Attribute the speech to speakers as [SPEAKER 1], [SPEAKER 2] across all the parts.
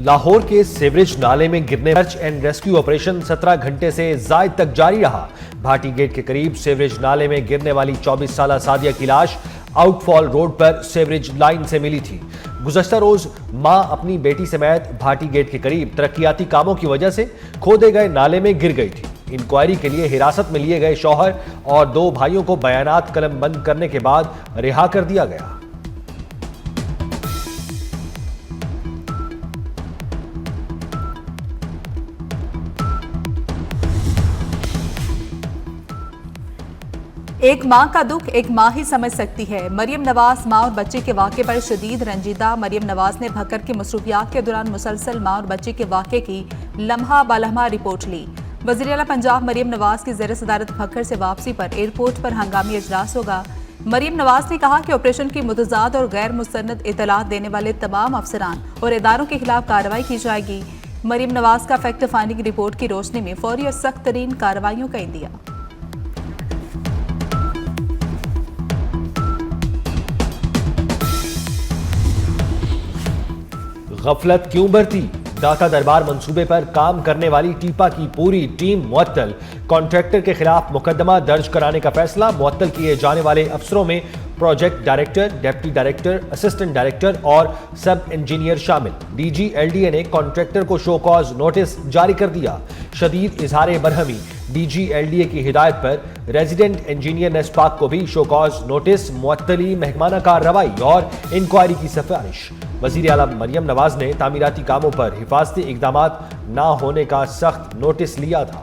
[SPEAKER 1] लाहौर के सीवरेज नाले में गिरने सर्च एंड रेस्क्यू ऑपरेशन 17 घंटे से जायद तक जारी रहा। भाटी गेट के करीब सीवरेज नाले में गिरने वाली 24 साला सादिया की लाश आउटफॉल रोड पर सीवरेज लाइन से मिली थी। गुज़श्ता रोज मां अपनी बेटी समेत भाटी गेट के करीब तरक्याती कामों की वजह से खोदे गए नाले में गिर गई थी। इंक्वायरी के लिए हिरासत में लिए गए शौहर और 2 भाइयों को बयानात कलम बंद करने के बाद रिहा कर दिया गया।
[SPEAKER 2] एक मां का दुख एक मां ही समझ सकती है। मरियम नवाज मां और बच्चे के वाक़े पर शदीद रंजीदा। मरियम नवाज ने भक्कर की मसरूफियात के दौरान मुसलसल मां और बच्चे के वाक़े की लम्हा बलम्हा रिपोर्ट ली। वज़ीर आला पंजाब मरियम नवाज की ज़ेर सदारत भक्कर से वापसी पर एयरपोर्ट पर हंगामी इजलास होगा। मरियम नवाज ने कहा कि ऑपरेशन की मुतज़ाद और गैर मुस्तनद इतलात देने वाले तमाम अफसरान और इदारों के खिलाफ कार्रवाई की जाएगी। मरियम नवाज का फैक्ट फाइंडिंग रिपोर्ट की रोशनी में फौरी और सख्त तरीन कार्रवाइयों का इंदिया।
[SPEAKER 1] गफलत क्यों बरती? दाता दरबार मंसूबे पर काम करने वाली टीपा की पूरी टीम मुअत्तल। कॉन्ट्रैक्टर के खिलाफ मुकदमा दर्ज कराने का फैसला। मुअत्तल किए जाने वाले अफसरों में project director, deputy director, assistant director और सब इंजीनियर शामिल। डीजी एलडीए ने कॉन्ट्रैक्टर को शो कॉज नोटिस जारी कर दिया। शदीद इजहार बरहमी। डीजी एलडीए की हिदायत पर रेजिडेंट इंजीनियर नेस्पाक को भी शो कॉज नोटिस, मुअत्तली, महकमाना कार्रवाई और इंक्वायरी की सिफारिश। वज़ीर आला मरियम नवाज ने तामीराती कामों पर हिफाजती इक़दामात ना होने का सख्त नोटिस लिया था।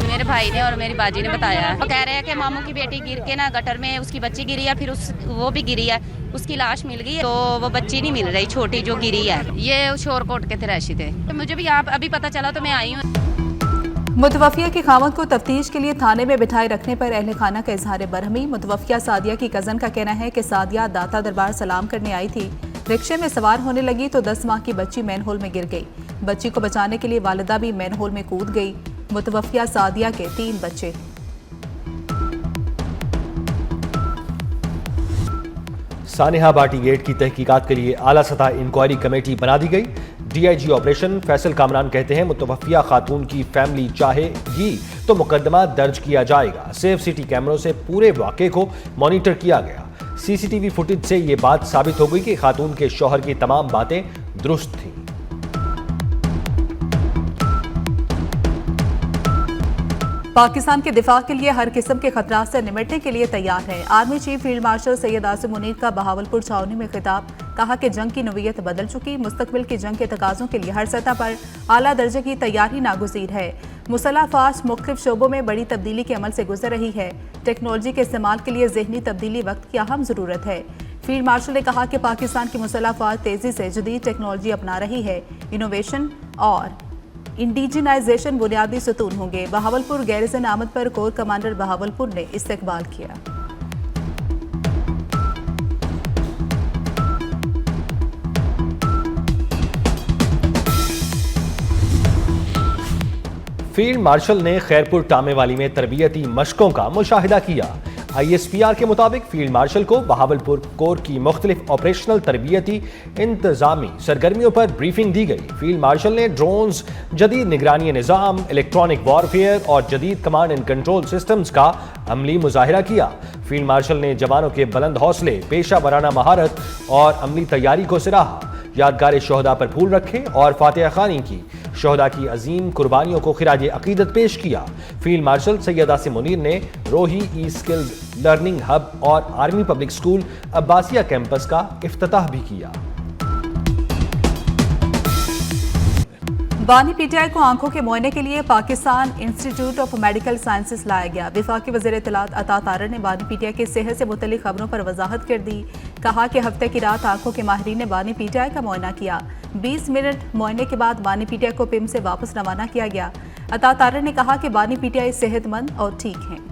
[SPEAKER 3] मेरे भाई ने और मेरी बाजी ने बताया, वो कह रहे हैं कि मामू की बेटी गिर के ना गटर में उसकी बच्ची गिरी है, फिर वो भी गिरी है, उसकी लाश मिल गई है, तो वो बच्ची नहीं मिल रही छोटी जो गिरी है। ये शोरकोट के थे रैशी थे, तो मुझे भी आप अभी पता चला तो मैं आई हूँ।
[SPEAKER 2] मुतवफ़िया की खामद को तफ्तीश के लिए थाने में बिठाए रखने पर अहल खाना का इजहार बरहमी। मुतवफ़िया सादिया की कज़न का कहना है कि सादिया दाता दरबार सलाम करने आई थी। रिक्शे में सवार होने लगी तो 10 माह की बच्ची मैनहोल में गिर गई। बच्ची को बचाने के लिए वालिदा भी मैनहोल में कूद गई। मुतवफ़िया सादिया के 3 बच्चे।
[SPEAKER 1] सानिहा भाटी गेट की तहकीकात के लिए आला सतह इंक्वायरी कमेटी बना दी गई। डीआईजी ऑपरेशन फैसल कामरान कहते हैं, मुतवफ़िया खातून की फैमिली चाहेगी तो मुकदमा दर्ज किया जाएगा। सेफ सिटी कैमरों से पूरे वाक़े को मॉनिटर किया गया। सीसीटीवी फुटेज से ये बात साबित हो गई कि खातून के शौहर की तमाम बातें दुरुस्त थीं।
[SPEAKER 2] पाकिस्तान के दिफा के लिए हर किस्म के खतरात से निपटने के लिए तैयार है। Army chief field marshal Syed Asim Munir का बहावलपुर छावनी में खिताब। कहा कि जंग की नौइयत बदल चुकी, मुस्तकबिल की जंग के तकाज़ों के लिए हर सतह पर आला दर्जे की तैयारी नागुज़ीर है। मुसल्लह फ़ौज मुख्तलिफ शोबों में बड़ी तब्दीली के अमल से गुजर रही है। टेक्नोलॉजी के इस्तेमाल के लिए ज़हनी तब्दीली वक्त की अहम ज़रूरत है। फील्ड मार्शल ने कहा कि पाकिस्तान की मुसल्लह फ़ौज तेज़ी से जदीद टेक्नोलॉजी अपना रही है। इनोवेशन और इंडिजिनाइजेशन बुनियादी सतून होंगे। बहावलपुर गैरिसन आमद पर कोर कमांडर बहावलपुर ने इस्तकबाल किया।
[SPEAKER 1] फील्ड मार्शल ने खैरपुर टामेवाली में तरबियती मशकों का मुशाहिदा किया। ISPR के मुताबिक फील्ड मार्शल को बहावलपुर कोर की मुख्तलिफ ऑपरेशनल तरबियती इंतजामी सरगर्मियों पर ब्रीफिंग दी गई। फील्ड मार्शल ने ड्रोन्स, जदीद निगरानी निज़ाम, इलेक्ट्रॉनिक वॉरफेयर और जदीद कमांड एंड कंट्रोल सिस्टम्स का अमली मुजाहिरा किया। फील्ड मार्शल ने जवानों के बुलंद हौसले, पेशा वराना महारत और अमली तैयारी को सराहा। यादगार शोहदा पर फूल रखे और फातिहा खानी की। शोहदा की अजीम कुर्बानियों को खिराज अकीदत पेश किया। फील्ड मार्शल सैयद आसिम मुनीर ने रोही ई स्किल्स लर्निंग हब और army public school Abbasiya campus का इफ्तिताह भी किया।
[SPEAKER 2] बानी पीटीआई को आंखों के मुआयने के लिए Pakistan institute of medical sciences लाया गया। विफाकी वज़ीर इत्तलात अता तारर ने बानी पीटीआई की सेहत से मुतल्लिक खबरों पर वजाहत कर दी। कहा कि हफ्ते की रात आंखों के माहिरीन ने बानी पीटीआई का मुआयना किया। 20 मिनट मुआयने के बाद बानी पीटीआई को पिम से वापस रवाना किया गया। अता तारर ने कहा कि बानी पीटीआई सेहतमंद और ठीक हैं।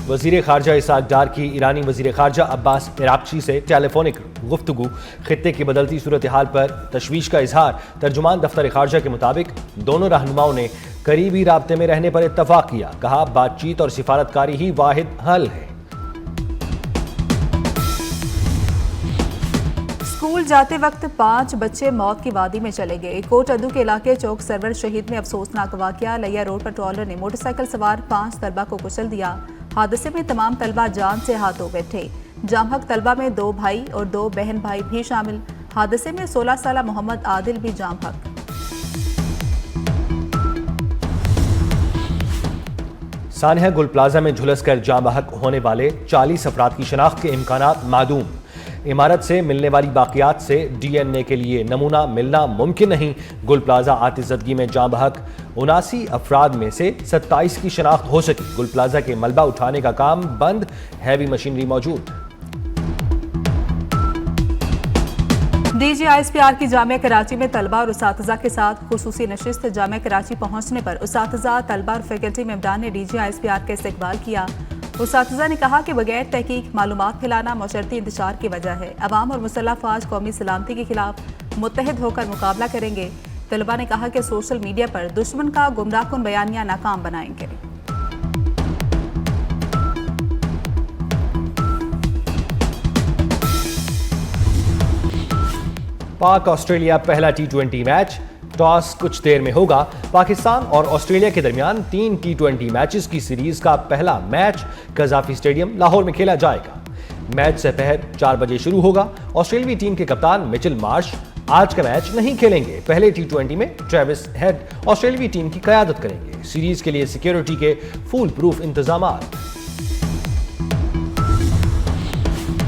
[SPEAKER 1] वज़ीर ख़ारजा इसाक डार की ईरानी वज़ीर ख़ारजा अब्बास इराक़ची से टेलीफोनिक गुफ्तगू, खित्ते की बदलती सूरत हाल पर तशवीश का इजहार। तर्जुमान दफ्तर खारजा के मुताबिक दोनों रहनुमाओं ने करीबी राब्ते में रहने पर इत्तफाक किया। कहा, बातचीत और सिफारतकारी ही वाहिद हल है।
[SPEAKER 2] स्कूल जाते वक्त 5 बच्चे मौत की वादी में चले गए। कोट अद्दू के इलाके चौक सरवर शहीद में अफसोसनाक वाकया। लिया रोड पर ट्रॉलर ने मोटरसाइकिल सवार 5 तलबा को कुचल दिया। हादसे में तमाम तलबा जान से हाथ धो बैठे। जामहक तलबा में 2 भाई और 2 बहन भाई भी शामिल। हादसे में 16 साला मोहम्मद आदिल भी जामहक।
[SPEAKER 1] सानिया गुल प्लाजा में झुलसकर जाँ बहक होने वाले 40 अफराद की शनाख्त के इम्कानात मादूम। इमारत से मिलने वाली बाकियात से DNA के लिए नमूना मिलना मुमकिन नहीं। गुल प्लाजा आतिशदगी में जाँ बहक 79 अफराद में से 27 की शनाख्त हो सकी। गुल प्लाजा के मलबा उठाने का काम बंद, हैवी मशीनरी मौजूद।
[SPEAKER 2] DGISPR की जामिया कराची में तलबा और उसातिज़ा के साथ खुसूसी नशिस्त। जामिया कराची पहुंचने पर उसातिज़ा, तलबा और फैकल्टी मेंबरान ने DGISPR का इस्तकबाल किया। उसातिज़ा ने कहा कि बगैर तहकीक मालूमात फैलाना मशरती इंतशार की वजह है। अवाम और मुसल्लह फ़ौज कौमी सलामती के खिलाफ मुत्तहिद होकर मुकाबला करेंगे। तलबा ने कहा कि सोशल मीडिया पर दुश्मन का गुमराहकुन बयानिया नाकाम बनाएंगे।
[SPEAKER 1] पाक ऑस्ट्रेलिया पहला T20 मैच। टॉस कुछ देर में होगा। पाकिस्तान और ऑस्ट्रेलिया के दरमियान 3 T20 मैचेस की सीरीज का पहला मैच कज़ाफी स्टेडियम लाहौर में खेला जाएगा। मैच दोपहर 4 बजे शुरू होगा। ऑस्ट्रेलियाई टीम के कप्तान मिचेल मार्श आज का मैच नहीं खेलेंगे। पहले T20 में ट्रेविस हेड ऑस्ट्रेलियाई टीम की क़यादत करेंगे। सीरीज के लिए सिक्योरिटी के फुल प्रूफ इंतजामात।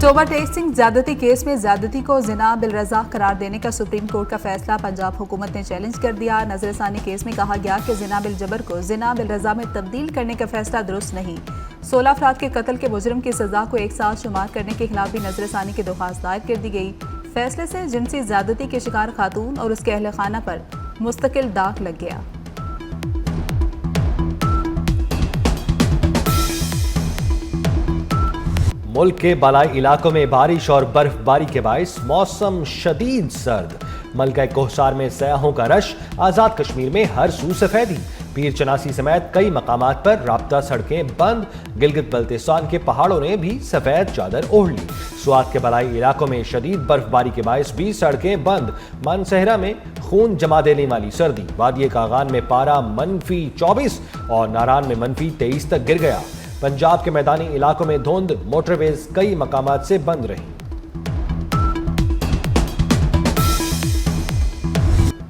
[SPEAKER 2] तोबा टेस्टिंग ज्यादती केस में ज्यादती को जिना बिलरजा करार देने का सुप्रीम कोर्ट का फैसला पंजाब हुकूमत ने चैलेंज कर दिया। नजरसानी केस में कहा गया कि जिना बिल जबर को जिना बिल रजा में तब्दील करने का फैसला दुरुस्त नहीं। 16 अफराद के कत्ल के मुजरिम की सजा को एक साथ शुमार करने के खिलाफ भी नजरसानी की दरख्वास्त दायर कर दी गई। फैसले से जिनसी ज्यादती के शिकार खातून और उसके अहल खाना पर मुस्तकिल दाग लग गया।
[SPEAKER 1] मुल्क के बालाई इलाकों में बारिश और बर्फबारी के बायस मौसम शदीद सर्द। मलका कोहसार में सयाहों का रश। आज़ाद कश्मीर में हर सू सफेदी। पीर चनासी समेत कई मकामात पर राब्ता सड़कें बंद। गिलगित बल्तिस्तान के पहाड़ों ने भी सफेद चादर ओढ़ ली। स्वात के बालाई इलाकों में शदीद बर्फबारी के बायस भी सड़कें बंद। मानसहरा में खून जमा देने वाली सर्दी। वादिये कागान में पारा -24 और नारान में -23 तक गिर गया। पंजाब के मैदानी इलाकों में धुंध। मोटरवेज कई मकामात से बंद रही।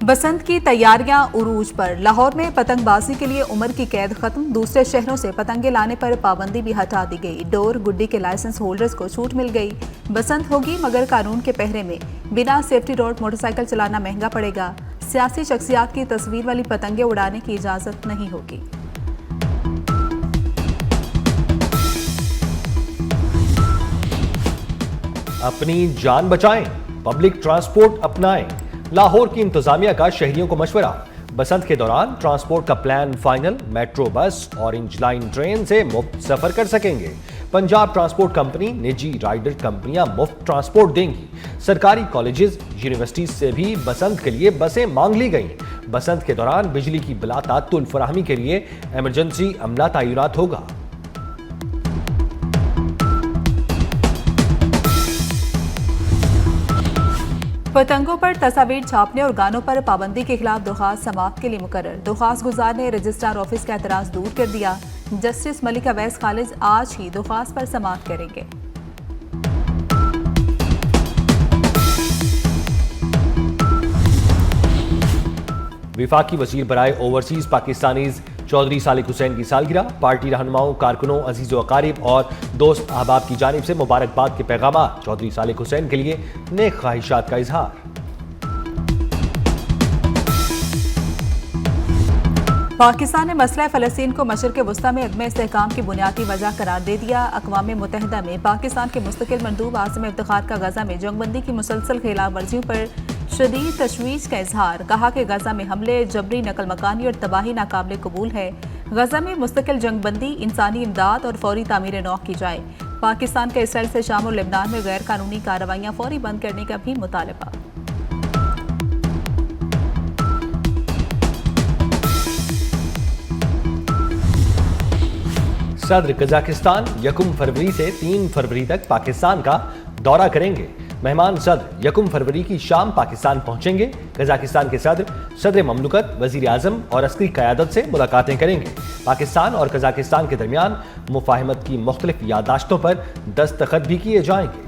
[SPEAKER 2] बसंत की तैयारियां उरूज पर। लाहौर में पतंगबाजी के लिए उम्र की कैद खत्म। दूसरे शहरों से पतंगे लाने पर पाबंदी भी हटा दी गई। डोर गुड्डी के लाइसेंस होल्डर्स को छूट मिल गई। बसंत होगी मगर कानून के पहरे में। बिना सेफ्टी रोड मोटरसाइकिल चलाना महंगा पड़ेगा। सियासी शख्सियात की तस्वीर वाली पतंगे उड़ाने की इजाजत नहीं होगी।
[SPEAKER 1] अपनी जान बचाएं, पब्लिक ट्रांसपोर्ट अपनाएं। लाहौर की इंतजामिया का शहरियों को मशवरा। बसंत के दौरान ट्रांसपोर्ट का plan final. Metro bus, orange line train से मुफ्त सफर कर सकेंगे। पंजाब ट्रांसपोर्ट कंपनी, निजी राइडर कंपनियां मुफ्त ट्रांसपोर्ट देंगी। सरकारी कॉलेजेस, यूनिवर्सिटीज से भी बसंत के लिए बसें मांग ली गई। बसंत के दौरान बिजली की बिला तात्तुल फराहमी के लिए इमरजेंसी अमला तैनात होगा।
[SPEAKER 2] पतंगों पर तस्वीर छापने और गानों पर पाबंदी के खिलाफ दरख्वास्त समाअत के लिए मुकर्रर। दरख्वास्त गुजार ने रजिस्ट्रार ऑफिस का एतराज दूर कर दिया। जस्टिस मलिक अवैस खालिद आज ही दरख्वास्त पर समाअत करेंगे।
[SPEAKER 1] विफाकी वज़ीर बराए ओवरसीज पाकिस्तानीज चौधरी सालिक हुसैन की सालगिरह। पार्टी रहनुमाओं, कारकुनों, अजीज़ व अकारिब और दोस्त अहबाब की जानिब से मुबारकबाद के पैगाम। चौधरी सालिक हुसैन के लिए नेक ख्वाहिशात का इजहार।
[SPEAKER 2] पाकिस्तान ने मसला फ़लस्तीन को मशरिक़ वस्ता में अदम इस्तेहकाम की बुनियादी वजह करार दे दिया। अक़वाम मुत्तहिदा में पाकिस्तान के मुस्तकिल मंदूब आसिम इफ्तिखार का गजा में जंगबंदी की मुसलसल खिलाफ वर्जियों पर शदीद तशवीश का इजहार। कहा कि गजा में हमले, जबरी नकल मकानी और तबाही नाकाबिले कबूल है। गजा में मुस्तकिल जंगबंदी, इंसानी इमदाद और फौरी तामीर नौ की जाए। पाकिस्तान का इसराइल से शाम और लेबनान में गैर कानूनी कार्रवाइयां फौरी बंद करने का भी मुतालबा।
[SPEAKER 1] सदर कजाकिस्तान 1 फरवरी से 3 फरवरी तक पाकिस्तान का दौरा करेंगे। मेहमान सदर 1 फरवरी की शाम पाकिस्तान पहुंचेंगे। कजाकिस्तान के सदर ममलुकत, वजीर आजम और अस्करी क़यादत से मुलाकातें करेंगे। पाकिस्तान और कजाकिस्तान के दरमियान मुफाहमत की मुख्तलिफ यादाश्तों पर दस्तखत भी किए जाएंगे।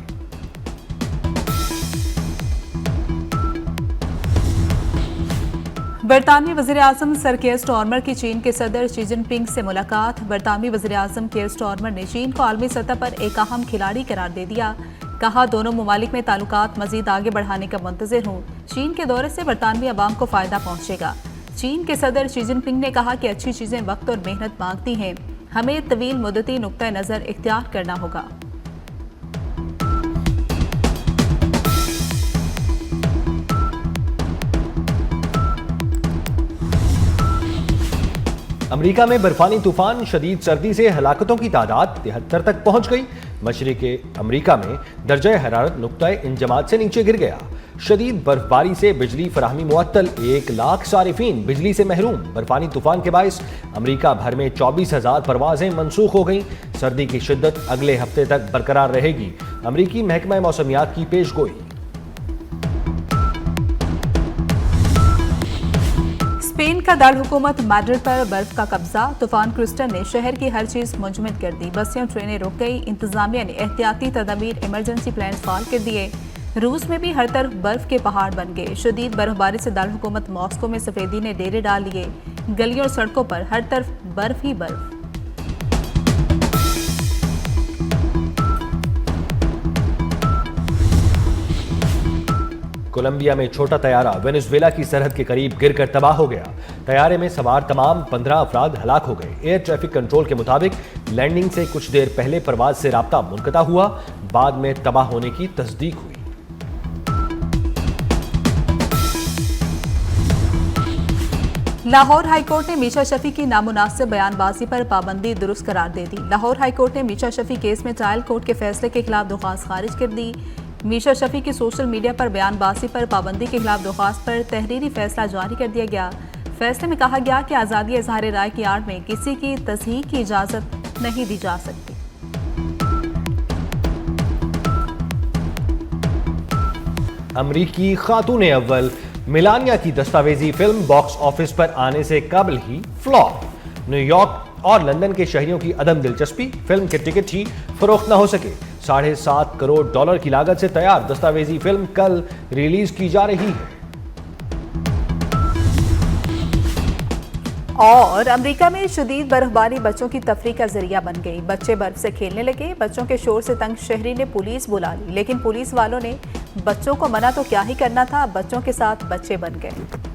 [SPEAKER 2] बरतानवी वज़ीर आज़म सर केयर स्टारमर की चीन के सदर शी जिनपिंग से मुलाकात। बरतानवी वज़ीर आज़म केयर स्टारमर ने चीन को आलमी सतह पर एक अहम खिलाड़ी करार दे दिया। कहा, दोनों ममालिक में ताल्लुकात मजीद आगे बढ़ाने का मुंतज़िर हूँ। चीन के दौरे से बरतानवी अवाम को फ़ायदा पहुँचेगा। चीन के सदर शी जिनपिंग ने कहा कि अच्छी चीज़ें वक्त और मेहनत मांगती हैं, हमें तवील मुद्दती नुक्ता नज़र इख्तियार करना होगा।
[SPEAKER 1] अमेरिका में बर्फानी तूफान शदीद सर्दी से हलाकतों की तादाद 73 तक पहुंच गई। मशरिक़े अमेरिका में दर्जा हरारत नुक्ताए इंजमात से नीचे गिर गया। शदीद बर्फबारी से बिजली फराहमी मुअत्तल, 1 लाख सारिफीन बिजली से महरूम। बर्फानी तूफान के बायस अमेरिका भर में 24,000 परवाजें मनसूख हो गईं। सर्दी की शिद्दत अगले हफ्ते तक बरकरार रहेगी। अमेरिकी महकमा मौसमियात की पेशगोई।
[SPEAKER 2] स्पेन का दार हुकूमत मैड्रिड पर बर्फ का कब्जा। तूफान क्रिस्टन ने शहर की हर चीज मुंजमद कर दी। बसें और ट्रेनें रुक गई। इंतजामिया ने एहतियाती तदाबीर, इमरजेंसी प्लान फाल कर दिए। रूस में भी हर तरफ बर्फ के पहाड़ बन गए। शदीद बर्फबारी से दार हुकूमत मॉस्को में सफेदी ने डेरे डाल लिए। गलियों और सड़कों पर हर तरफ बर्फ ही बर्फ।
[SPEAKER 1] कोलंबिया में छोटा तैयारा वेनेजुएला की सरहद के करीब गिरकर तबाह हो गया। तैयारे में सवार तमाम 15 अफराद हलाक हो गए। एयर ट्रैफिक कंट्रोल के मुताबिक लैंडिंग से कुछ देर पहले परवाज से राब्ता मुनक़ता हुआ, बाद में तबाह होने की तस्दीक हुई।
[SPEAKER 2] लाहौर हाईकोर्ट ने मीशा शफी की नामुनासिब बयानबाजी पर पाबंदी दुरुस्त करार दे दी। लाहौर हाईकोर्ट ने मीशा शफी केस में ट्रायल कोर्ट के फैसले के खिलाफ दरख्वास्त खारिज कर दी। मीशा शफी की सोशल मीडिया पर बयानबाजी पर पाबंदी के खिलाफ दरख्वास्त पर तहरीरी फैसला जारी कर दिया गया। फैसले में कहा गया कि आज़ादी इज़हार राय की आड़ में किसी की तस्हीह की इजाज़त नहीं दी जा सकती।
[SPEAKER 1] अमरीकी खातून अव्वल मिलानिया की दस्तावेजी फिल्म बॉक्स ऑफिस पर आने से कबल ही फ्लॉप। न्यूयॉर्क और लंदन के शहरियों की अदम दिलचस्पी, फिल्म के टिकट ही फरोख्त न हो सके। $7.5 करोड़ की लागत से तैयार दस्तावेजी फिल्म कल रिलीज की जा रही है।
[SPEAKER 2] और अमेरिका में शदीद बर्फबारी बच्चों की तफरीह का जरिया बन गई। बच्चे बर्फ से खेलने लगे। बच्चों के शोर से तंग शहरी ने पुलिस बुला ली, लेकिन पुलिस वालों ने बच्चों को मना तो क्या ही करना था, बच्चों के साथ बच्चे बन गए।